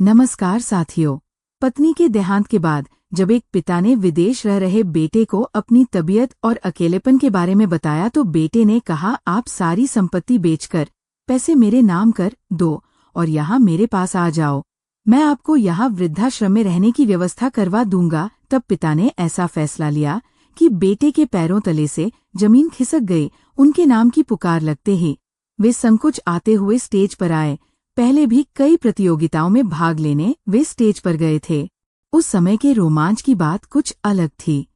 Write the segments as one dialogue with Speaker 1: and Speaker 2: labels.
Speaker 1: नमस्कार साथियों। पत्नी के देहांत के बाद जब एक पिता ने विदेश रह रहे बेटे को अपनी तबीयत और अकेलेपन के बारे में बताया तो बेटे ने कहा, आप सारी संपत्ति बेचकर पैसे मेरे नाम कर दो और यहाँ मेरे पास आ जाओ, मैं आपको यहाँ वृद्धाश्रम में रहने की व्यवस्था करवा दूंगा। तब पिता ने ऐसा फैसला लिया कि बेटे के पैरों तले से जमीन खिसक गई। उनके नाम की पुकार लगते ही वे संकुच आते हुए स्टेज पर आए। पहले भी कई प्रतियोगिताओं में भाग लेने वे स्टेज पर गए थे। उस समय के रोमांच की बात कुछ अलग थी,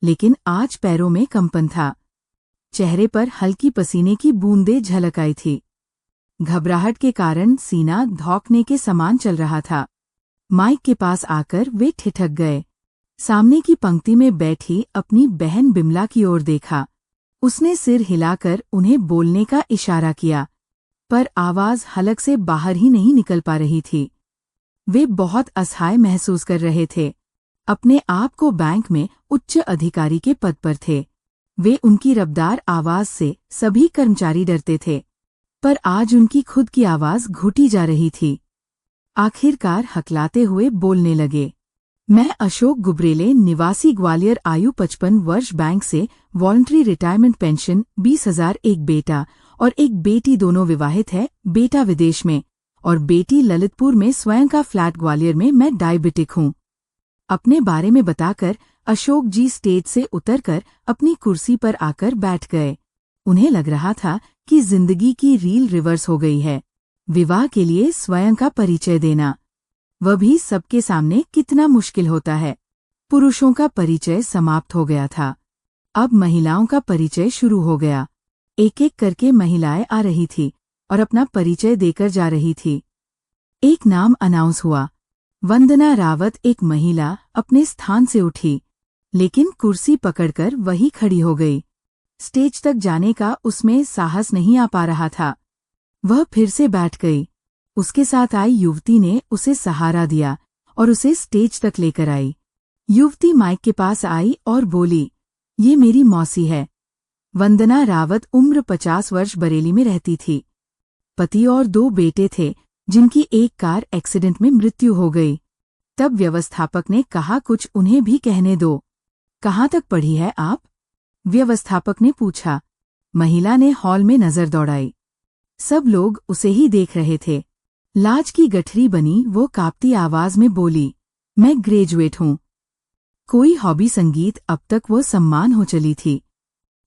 Speaker 1: लेकिन आज पैरों में कंपन था, चेहरे पर हल्की पसीने की बूंदें झलक आई थी। घबराहट के कारण सीना धौंकने के समान चल रहा था। माइक के पास आकर वे ठिठक गए। सामने की पंक्ति में बैठी अपनी बहन बिमला की ओर देखा। उसने सिर हिलाकर उन्हें बोलने का इशारा किया, पर आवाज हलक से बाहर ही नहीं निकल पा रही थी। वे बहुत असहाय महसूस कर रहे थे। अपने आप को बैंक में उच्च अधिकारी के पद पर थे। वे उनकी रफ्तार आवाज से सभी कर्मचारी डरते थे, पर आज उनकी खुद की आवाज घुटी जा रही थी। आखिरकार हकलाते हुए बोलने लगे, मैं अशोक गुब्रेले, निवासी ग्वालियर, आयु 55 वर्ष, बैंक से वॉलंटरी रिटायरमेंट पेंशन 20,000, एक बेटा और एक बेटी, दोनों विवाहित है। बेटा विदेश में और बेटी ललितपुर में, स्वयं का फ्लैट ग्वालियर में। मैं डायबिटिक हूँ। अपने बारे में बताकर अशोक जी स्टेज से उतरकर अपनी कुर्सी पर आकर बैठ गए। उन्हें लग रहा था कि जिंदगी की रील रिवर्स हो गई है। विवाह के लिए स्वयं का परिचय देना, वह भी सबके सामने, कितना मुश्किल होता है। पुरुषों का परिचय समाप्त हो गया था, अब महिलाओं का परिचय शुरू हो गया। एक एक करके महिलाएं आ रही थी और अपना परिचय देकर जा रही थी। एक नाम अनाउंस हुआ, वंदना रावत। एक महिला अपने स्थान से उठी, लेकिन कुर्सी पकड़कर वही खड़ी हो गई। स्टेज तक जाने का उसमें साहस नहीं आ पा रहा था। वह फिर से बैठ गई। उसके साथ आई युवती ने उसे सहारा दिया और उसे स्टेज तक लेकर आई। युवती माइक के पास आई और बोली, ये मेरी मौसी है। वंदना रावत, उम्र 50 वर्ष, बरेली में रहती थी। पति और 2 बेटे थे, जिनकी एक कार एक्सीडेंट में मृत्यु हो गई। तब व्यवस्थापक ने कहा, कुछ उन्हें भी कहने दो। कहाँ तक पढ़ी है आप? व्यवस्थापक ने पूछा। महिला ने हॉल में नजर दौड़ाई। सब लोग उसे ही देख रहे थे। लाज की गठरी बनी वो कांपती आवाज में बोली, मैं ग्रेजुएट हूँ। कोई हॉबी संगीत, अब तक वो सम्मान हो चली थी।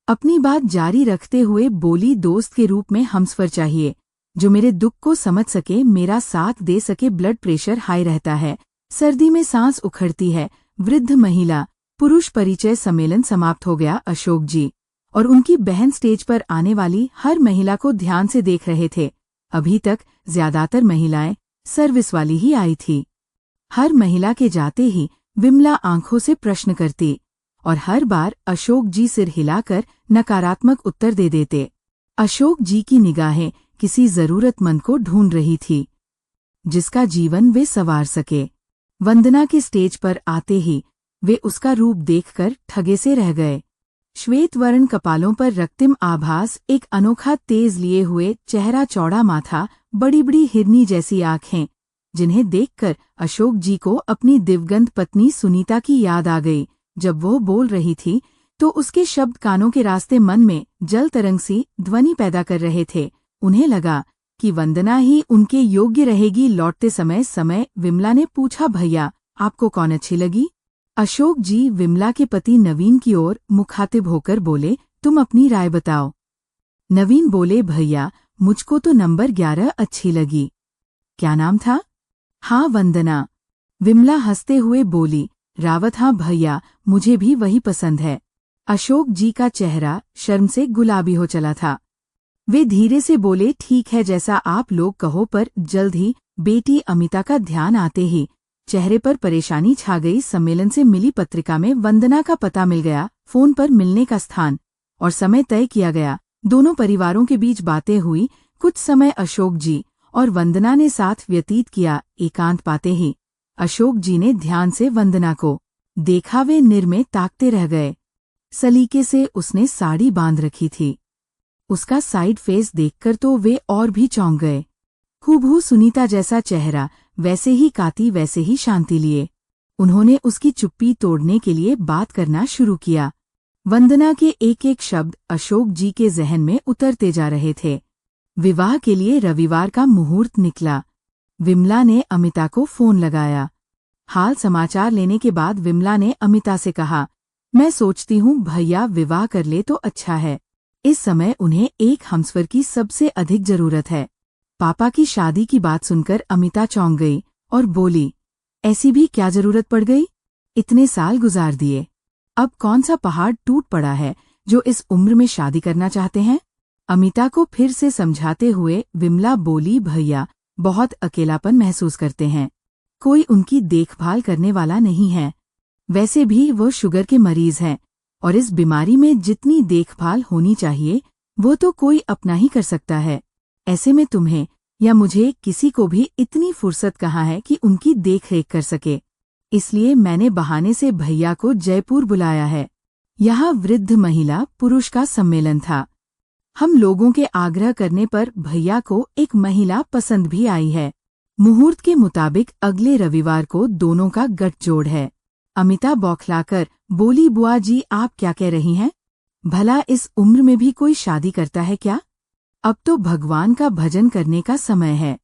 Speaker 1: अपनी बात जारी रखते हुए बोली, दोस्त के रूप में हमसफर चाहिए, जो मेरे दुख को समझ सके, मेरा साथ दे सके। ब्लड प्रेशर हाई रहता है, सर्दी में सांस उखड़ती है। वृद्ध महिला। पुरुष परिचय सम्मेलन समाप्त हो गया। अशोक जी और उनकी बहन स्टेज पर आने वाली हर महिला को ध्यान से देख रहे थे। अभी तक ज्यादातर महिलाएं सर्विस वाली ही आई थी। हर महिला के जाते ही विमला आंखों से प्रश्न करती और हर बार अशोक जी सिर हिलाकर नकारात्मक उत्तर दे देते। अशोक जी की निगाहें किसी जरूरतमंद को ढूंढ रही थी, जिसका जीवन वे संवार सके। वंदना के स्टेज पर आते ही वे उसका रूप देखकर ठगे से रह गए। श्वेत वर्ण कपालों पर रक्तिम आभास, एक अनोखा तेज लिए हुए चेहरा, चौड़ा माथा, बड़ी बड़ी हिरनी जैसी आंखें, जिन्हें देखकर अशोक जी को अपनी दिवंगत पत्नी सुनीता की याद आ गई। जब वो बोल रही थी तो उसके शब्द कानों के रास्ते मन में जल तरंग सी ध्वनि पैदा कर रहे थे। उन्हें लगा कि वंदना ही उनके योग्य रहेगी। लौटते समय विमला ने पूछा, भैया आपको कौन अच्छी लगी? अशोक जी विमला के पति नवीन की ओर मुखातिब होकर बोले, तुम अपनी राय बताओ। नवीन बोले, भैया मुझको तो नंबर 11 अच्छी लगी। क्या नाम था? हाँ, वंदना। विमला हंसते हुए बोली, रावत, हाँ भैया मुझे भी वही पसंद है। अशोक जी का चेहरा शर्म से गुलाबी हो चला था। वे धीरे से बोले, ठीक है, जैसा आप लोग कहो। पर जल्द ही बेटी अमिता का ध्यान आते ही चेहरे पर परेशानी छा गई। सम्मेलन से मिली पत्रिका में वंदना का पता मिल गया। फोन पर मिलने का स्थान और समय तय किया गया। दोनों परिवारों के बीच बातें हुई। कुछ समय अशोक जी और वंदना ने साथ व्यतीत किया। एकांत पाते ही अशोक जी ने ध्यान से वंदना को देखा। वे निर्मे ताकते रह गए। सलीके से उसने साड़ी बांध रखी थी। उसका साइड फेस देखकर तो वे और भी चौंक गए। हूबहू सुनीता जैसा चेहरा, वैसे ही काती वैसे ही शांति लिए। उन्होंने उसकी चुप्पी तोड़ने के लिए बात करना शुरू किया। वंदना के एक एक शब्द अशोक जी के जहन में उतरते जा रहे थे। विवाह के लिए रविवार का मुहूर्त निकला। विमला ने अमिता को फोन लगाया। हाल समाचार लेने के बाद विमला ने अमिता से कहा, मैं सोचती हूँ भैया विवाह कर ले तो अच्छा है। इस समय उन्हें एक हमसफर की सबसे अधिक जरूरत है। पापा की शादी की बात सुनकर अमिता चौंक गई और बोली, ऐसी भी क्या जरूरत पड़ गई? इतने साल गुजार दिए, अब कौन सा पहाड़ टूट पड़ा है जो इस उम्र में शादी करना चाहते हैं? अमिता को फिर से समझाते हुए विमला बोली, भैया बहुत अकेलापन महसूस करते हैं, कोई उनकी देखभाल करने वाला नहीं है। वैसे भी वो शुगर के मरीज हैं और इस बीमारी में जितनी देखभाल होनी चाहिए वो तो कोई अपना ही कर सकता है। ऐसे में तुम्हें या मुझे किसी को भी इतनी फुर्सत कहाँ है कि उनकी देखरेख कर सके। इसलिए मैंने बहाने से भैया को जयपुर बुलाया है। यहाँ वृद्ध महिला पुरुष का सम्मेलन था। हम लोगों के आग्रह करने पर भैया को एक महिला पसंद भी आई है। मुहूर्त के मुताबिक अगले रविवार को दोनों का गठजोड़ है। अमिता बौखलाकर बोली, बुआ जी आप क्या कह रही हैं? भला इस उम्र में भी कोई शादी करता है क्या? अब तो भगवान का भजन करने का समय है।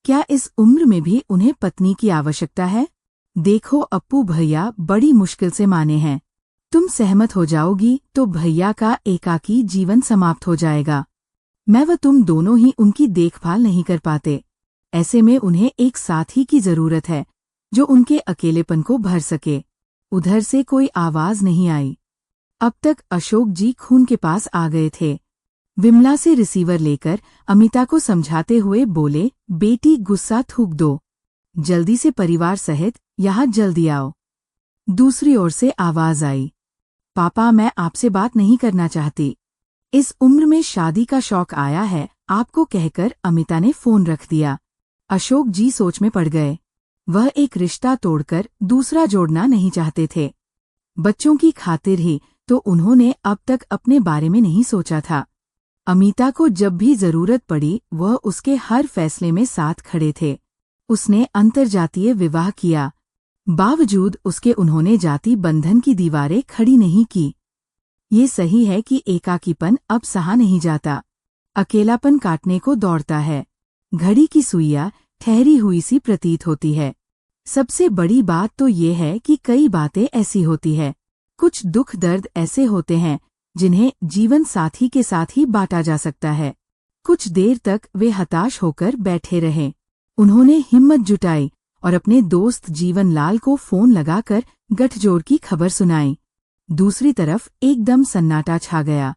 Speaker 1: क्या इस उम्र में भी उन्हें पत्नी की आवश्यकता है? देखो अप्पू भैया बड़ी मुश्किल से माने हैं। तुम सहमत हो जाओगी तो भैया का एकाकी जीवन समाप्त हो जाएगा। मैं व तुम दोनों ही उनकी देखभाल नहीं कर पाते। ऐसे में उन्हें एक साथी की जरूरत है जो उनके अकेलेपन को भर सके। उधर से कोई आवाज नहीं आई। अब तक अशोक जी खून के पास आ गए थे। विमला से रिसीवर लेकर अमिता को समझाते हुए बोले, बेटी गुस्सा थूक दो, जल्दी से परिवार सहित यहाँ जल्दी आओ। दूसरी ओर से आवाज आई, पापा मैं आपसे बात नहीं करना चाहती। इस उम्र में शादी का शौक आया है आपको कहकर अमिता ने फोन रख दिया। अशोक जी सोच में पड़ गए। वह एक रिश्ता तोड़कर दूसरा जोड़ना नहीं चाहते थे। बच्चों की खातिर ही तो उन्होंने अब तक अपने बारे में नहीं सोचा था। अमिता को जब भी जरूरत पड़ी वह उसके हर फैसले में साथ खड़े थे। उसने अंतरजातीय विवाह किया, बावजूद उसके उन्होंने जाति बंधन की दीवारें खड़ी नहीं की। ये सही है कि एकाकीपन अब सहा नहीं जाता, अकेलापन काटने को दौड़ता है। घड़ी की सुइयां ठहरी हुई सी प्रतीत होती है। सबसे बड़ी बात तो ये है कि कई बातें ऐसी होती है, कुछ दुख दर्द ऐसे होते हैं जिन्हें जीवन साथी के साथ ही बांटा जा सकता है। कुछ देर तक वे हताश होकर बैठे रहे। उन्होंने हिम्मत जुटाई और अपने दोस्त जीवन लाल को फोन लगाकर गठजोड़ की खबर सुनाई। दूसरी तरफ एकदम सन्नाटा छा गया।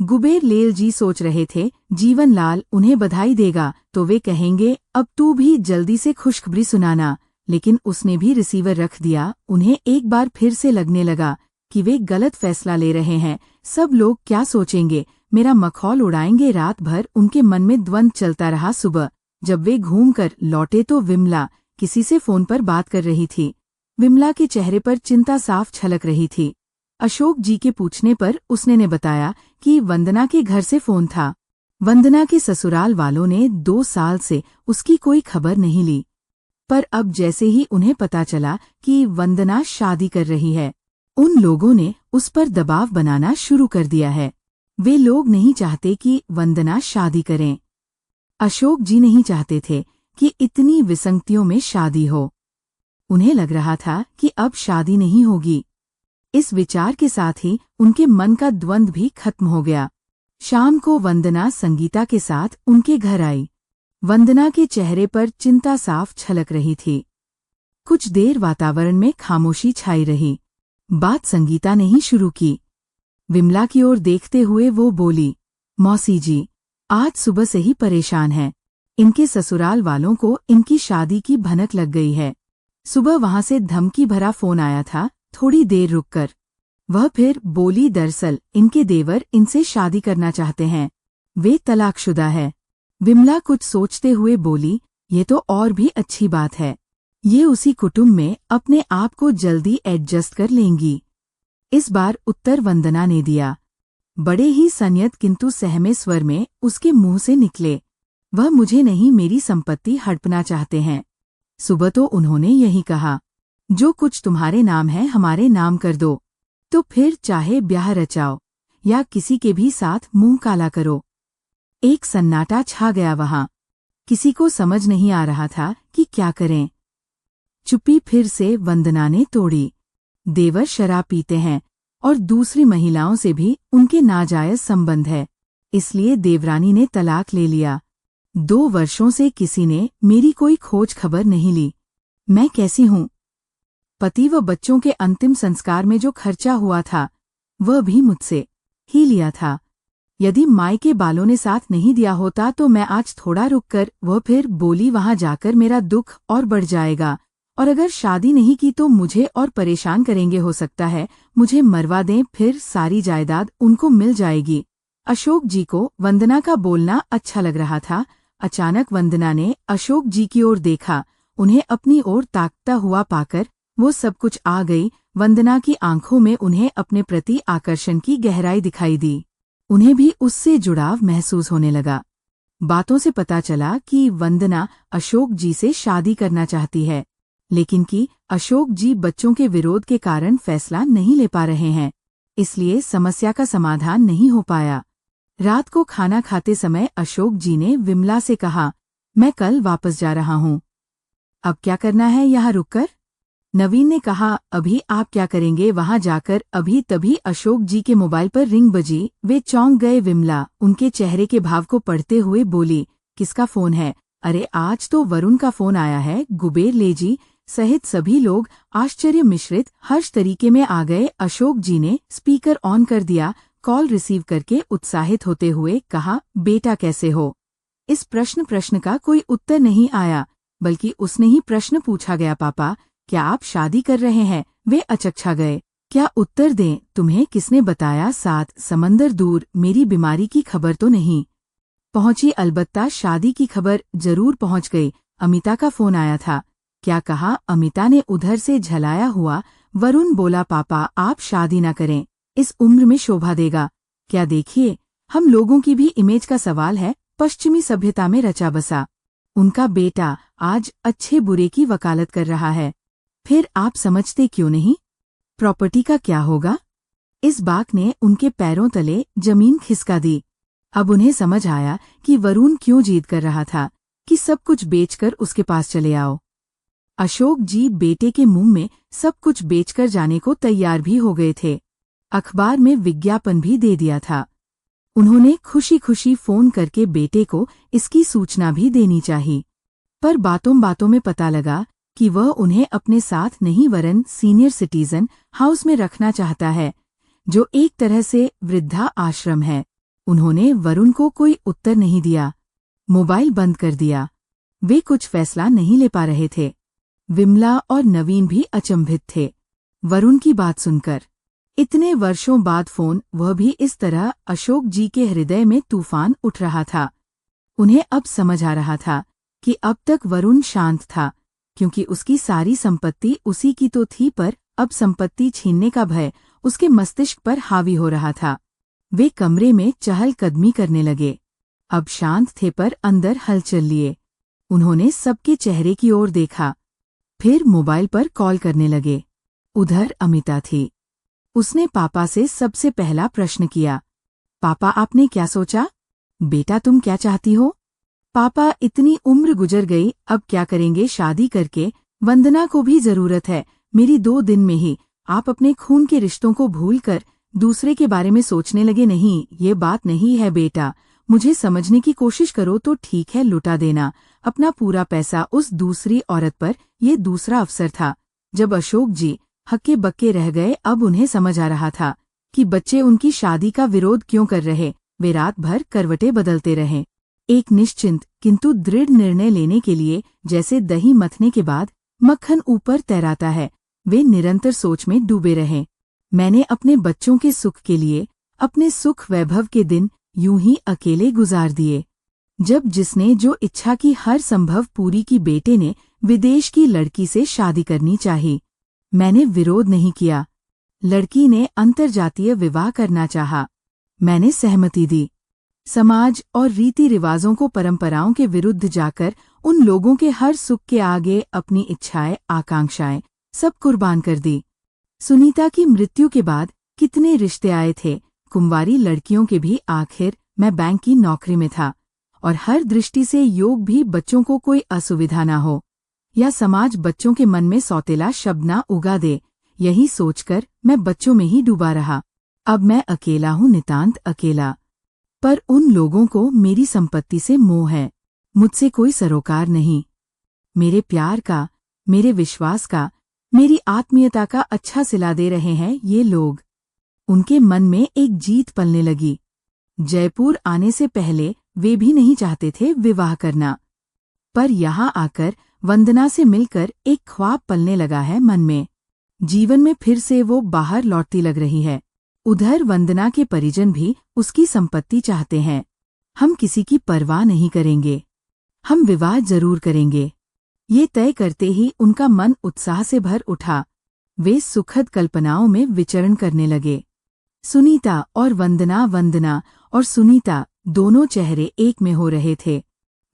Speaker 1: गुबेर लेल जी सोच रहे थे जीवन लाल उन्हें बधाई देगा तो वे कहेंगे अब तू भी जल्दी से खुशखबरी सुनाना, लेकिन उसने भी रिसीवर रख दिया। उन्हें एक बार फिर से लगने लगा कि वे गलत फैसला ले रहे हैं। सब लोग क्या सोचेंगे, मेरा मखौल उड़ाएंगे। रात भर उनके मन में द्वंद्व चलता रहा। सुबह जब वे घूमकर लौटे तो विमला किसी से फोन पर बात कर रही थी। विमला के चेहरे पर चिंता साफ झलक रही थी। अशोक जी के पूछने पर उसने ने बताया कि वंदना के घर से फोन था। वंदना के ससुराल वालों ने 2 साल से उसकी कोई खबर नहीं ली, पर अब जैसे ही उन्हें पता चला कि वंदना शादी कर रही है, उन लोगों ने उस पर दबाव बनाना शुरू कर दिया है। वे लोग नहीं चाहते कि वंदना शादी करें। अशोक जी नहीं चाहते थे कि इतनी विसंगतियों में शादी हो। उन्हें लग रहा था कि अब शादी नहीं होगी। इस विचार के साथ ही उनके मन का द्वंद्व भी खत्म हो गया। शाम को वंदना संगीता के साथ उनके घर आई। वंदना के चेहरे पर चिंता साफ झलक रही थी। कुछ देर वातावरण में खामोशी छाई रही। बात संगीता ने ही शुरू की। विमला की ओर देखते हुए वो बोली, मौसी जी आज सुबह से ही परेशान हैं। इनके ससुराल वालों को इनकी शादी की भनक लग गई है। सुबह वहां से धमकी भरा फोन आया था, थोड़ी देर रुककर। वह फिर बोली, दरअसल इनके देवर इनसे शादी करना चाहते हैं, वे तलाकशुदा है। विमला कुछ सोचते हुए बोली, ये तो और भी अच्छी बात है, ये उसी कुटुंब में अपने आप को जल्दी एडजस्ट कर लेंगी। इस बार उत्तर वंदना ने दिया। बड़े ही संयत किंतु सहमे स्वर में उसके मुंह से निकले, वह मुझे नहीं मेरी संपत्ति हड़पना चाहते हैं। सुबह तो उन्होंने यही कहा, जो कुछ तुम्हारे नाम है हमारे नाम कर दो, तो फिर चाहे ब्याह रचाओ या किसी के भी साथ मुंह काला करो। एक सन्नाटा छा गया वहां। किसी को समझ नहीं आ रहा था कि क्या करें। चुप्पी फिर से वंदना ने तोड़ी। देवर शराब पीते हैं और दूसरी महिलाओं से भी उनके नाजायज संबंध है, इसलिए देवरानी ने तलाक ले लिया। 2 वर्षों से किसी ने मेरी कोई खोज खबर नहीं ली। मैं कैसी हूँ? पति व बच्चों के अंतिम संस्कार में जो खर्चा हुआ था वह भी मुझसे ही लिया था। यदि मायके बालों ने साथ नहीं दिया होता तो मैं आज थोड़ा रुककर वह फिर बोली वहां जाकर मेरा दुख और बढ़ जाएगा, और अगर शादी नहीं की तो मुझे और परेशान करेंगे, हो सकता है मुझे मरवा दें, फिर सारी जायदाद उनको मिल जाएगी। अशोक जी को वंदना का बोलना अच्छा लग रहा था। अचानक वंदना ने अशोक जी की ओर देखा। उन्हें अपनी ओर ताकता हुआ पाकर वो सब कुछ आ गई। वंदना की आंखों में उन्हें अपने प्रति आकर्षण की गहराई दिखाई दी। उन्हें भी उससे जुड़ाव महसूस होने लगा। बातों से पता चला कि वंदना अशोक जी से शादी करना चाहती है, लेकिन कि अशोक जी बच्चों के विरोध के कारण फैसला नहीं ले पा रहे हैं, इसलिए समस्या का समाधान नहीं हो पाया। रात को खाना खाते समय अशोक जी ने विमला से कहा, मैं कल वापस जा रहा हूँ। अब क्या करना है यहाँ रुककर? नवीन ने कहा, अभी आप क्या करेंगे वहां जाकर? अभी तभी अशोक जी के मोबाइल पर रिंग बजी। वे चौंक गए। विमला उनके चेहरे के भाव को पढ़ते हुए बोली, किसका फोन है? अरे आज तो वरुण का फोन आया है। कुबेर लेजी सहित सभी लोग आश्चर्य मिश्रित हर्ष तरीके में आ गए। अशोक जी ने स्पीकर ऑन कर दिया। कॉल रिसीव करके उत्साहित होते हुए कहा, बेटा कैसे हो? इस प्रश्न का कोई उत्तर नहीं आया, बल्कि उसने ही प्रश्न पूछा गया, पापा क्या आप शादी कर रहे हैं? वे अचकचा गए। क्या उत्तर दें? तुम्हें किसने बताया? 7 समंदर दूर मेरी बीमारी की खबर तो नहीं पहुंची, अलबत्ता शादी की खबर जरूर पहुंच गई। अमिता का फोन आया था। क्या कहा? अमिता ने उधर से झलाया हुआ। वरुण बोला, पापा आप शादी न करें, इस उम्र में शोभा देगा क्या? देखिए हम लोगों की भी इमेज का सवाल है। पश्चिमी सभ्यता में रचा बसा उनका बेटा आज अच्छे बुरे की वकालत कर रहा है। फिर आप समझते क्यों नहीं? प्रॉपर्टी का क्या होगा? इस बात ने उनके पैरों तले जमीन खिसका दी। अब उन्हें समझ आया कि वरुण क्यों जिद कर रहा था कि सब कुछ बेचकर उसके पास चले आओ। अशोक जी बेटे के मुंह में सब कुछ बेचकर जाने को तैयार भी हो गए थे। अखबार में विज्ञापन भी दे दिया था। उन्होंने खुशी खुशी फोन करके बेटे को इसकी सूचना भी देनी चाहिए, पर बातों बातों में पता लगा कि वह उन्हें अपने साथ नहीं वरन सीनियर सिटीजन हाउस में रखना चाहता है, जो एक तरह से वृद्धा आश्रम है। उन्होंने वरुण को कोई उत्तर नहीं दिया, मोबाइल बंद कर दिया। वे कुछ फैसला नहीं ले पा रहे थे। विमला और नवीन भी अचंभित थे वरुण की बात सुनकर। इतने वर्षों बाद फोन, वह भी इस तरह। अशोक जी के हृदय में तूफान उठ रहा था। उन्हें अब समझ आ रहा था कि अब तक वरुण शांत था, क्योंकि उसकी सारी संपत्ति उसी की तो थी, पर अब संपत्ति छीनने का भय उसके मस्तिष्क पर हावी हो रहा था। वे कमरे में चहलकदमी करने लगे। अब शांत थे पर अंदर हलचल लिए। उन्होंने सबके चेहरे की ओर देखा, फिर मोबाइल पर कॉल करने लगे। उधर अमिता थी। उसने पापा से सबसे पहला प्रश्न किया, पापा आपने क्या सोचा? बेटा तुम क्या चाहती हो? पापा इतनी उम्र गुजर गई, अब क्या करेंगे शादी करके? वंदना को भी जरूरत है मेरी। 2 दिन में ही आप अपने खून के रिश्तों को भूलकर दूसरे के बारे में सोचने लगे। नहीं, ये बात नहीं है बेटा, मुझे समझने की कोशिश करो तो ठीक है। लुटा देना अपना पूरा पैसा उस दूसरी औरत पर, ये दूसरा अवसर था जब अशोक जी हक्के बक्के रह गए। अब उन्हें समझ आ रहा था कि बच्चे उनकी शादी का विरोध क्यों कर रहे। वे रात भर करवटें बदलते रहे, एक निश्चिंत किंतु दृढ़ निर्णय लेने के लिए, जैसे दही मथने के बाद मक्खन ऊपर तैराता है। वे निरंतर सोच में डूबे रहे। मैंने अपने बच्चों के सुख के लिए अपने सुख वैभव के दिन यूं ही अकेले गुजार दिए। जब जिसने जो इच्छा की हर संभव पूरी की, बेटे ने विदेश की लड़की से शादी करनी चाहिए। मैंने विरोध नहीं किया। लड़की ने अंतरजातीय विवाह करना चाहा, मैंने सहमति दी। समाज और रीति रिवाजों को, परंपराओं के विरुद्ध जाकर उन लोगों के हर सुख के आगे अपनी इच्छाएं, आकांक्षाएं सब कुर्बान कर दी। सुनीता की मृत्यु के बाद कितने रिश्ते आए थे, कुंवारी लड़कियों के भी। आखिर मैं बैंक की नौकरी में था और हर दृष्टि से योग भी बच्चों को कोई असुविधा ना हो, या समाज बच्चों के मन में सौतेला शब्द ना उगा दे, यही सोचकर मैं बच्चों में ही डूबा रहा। अब मैं अकेला हूँ, नितांत अकेला। पर उन लोगों को मेरी संपत्ति से मोह है, मुझसे कोई सरोकार नहीं। मेरे प्यार का, मेरे विश्वास का, मेरी आत्मीयता का अच्छा सिला दे रहे हैं ये लोग। उनके मन में एक जीत पलने लगी। जयपुर आने से पहले वे भी नहीं चाहते थे विवाह करना, पर यहाँ आकर वंदना से मिलकर एक ख्वाब पलने लगा है मन में। जीवन में फिर से वो बाहर लौटती लग रही है। उधर वंदना के परिजन भी उसकी संपत्ति चाहते हैं। हम किसी की परवाह नहीं करेंगे, हम विवाह जरूर करेंगे, ये तय करते ही उनका मन उत्साह से भर उठा। वे सुखद कल्पनाओं में विचरण करने लगे। सुनीता और वंदना, वंदना और सुनीता दोनों चेहरे एक में हो रहे थे।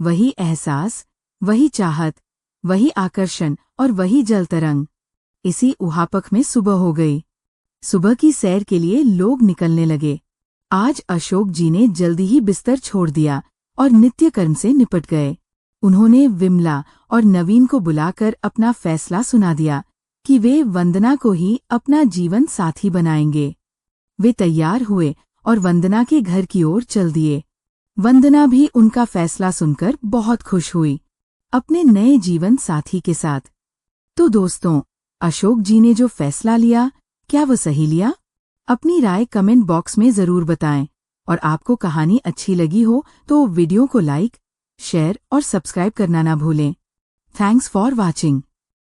Speaker 1: वही एहसास, वही चाहत, वही आकर्षण और वही जल तरंग। इसी उहापक में सुबह हो गई। सुबह की सैर के लिए लोग निकलने लगे। आज अशोक जी ने जल्दी ही बिस्तर छोड़ दिया और नित्य कर्म से निपट गए। उन्होंने विमला और नवीन को बुलाकर अपना फैसला सुना दिया कि वे वंदना को ही अपना जीवन साथी बनाएंगे। वे तैयार हुए और वंदना के घर की ओर चल दिए। वंदना भी उनका फैसला सुनकर बहुत खुश हुई, अपने नए जीवन साथी के साथ। तो दोस्तों, अशोक जी ने जो फैसला लिया, क्या वो सही लिया? अपनी राय कमेंट बॉक्स में जरूर बताएं। और आपको कहानी अच्छी लगी हो तो वीडियो को लाइक, शेयर और सब्सक्राइब करना ना भूलें। Thanks for watching.